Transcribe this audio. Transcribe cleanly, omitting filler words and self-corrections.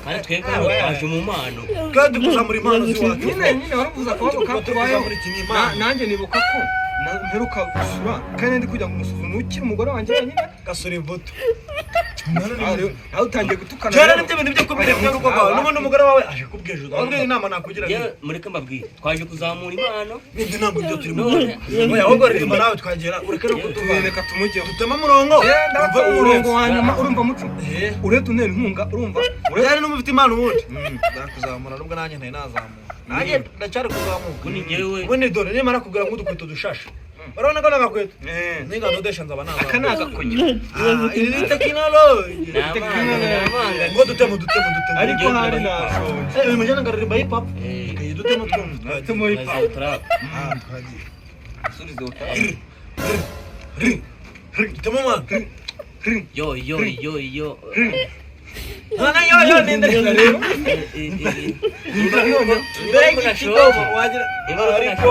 kandi twebwe twaje mu mano kandi kuzamura impano ziwacu nyine waravuze akaboko kakubayeho nanjye nibuka ko mperuka gusura kandi ndi kujya kumusuzuma ukiri umugore wanjye wenyine gasore imbuto nawe utangiye gutukana cyane n'ibyo bintu byo kubireba mu rugo rwawe n'ubundi umugore wawe aje kubwije wabwiye inama nakugira yewe mureke mbabwire twaje kuzamura impano n'ibyo ntabwo byo turimo oya ahubwo ririmba nawe twagera ureke no tubereka tumujyeho dutema umurongo ndapfa umurongo wa nyuma urumva muco uretse untera inkunga urumva uretse n'umwe ufite impano ubundi ndakuzamura nubwo nanjye ntari nazamura nanjye ndacyari kuzamuka ubundi dore nimara kugura nk'udukweto dushashe urabona ko nagakweto ninga dodesha nzaba naza aka nagakonye iri ni tekinoloji ngo dutemo ariko hari nashoje imagine ngaririmba hip hop kayi dutemo twumva dutemo hip hop surizo dutemo man yo Nana yo ninde rero imbere y'uko nashoje wagira ariko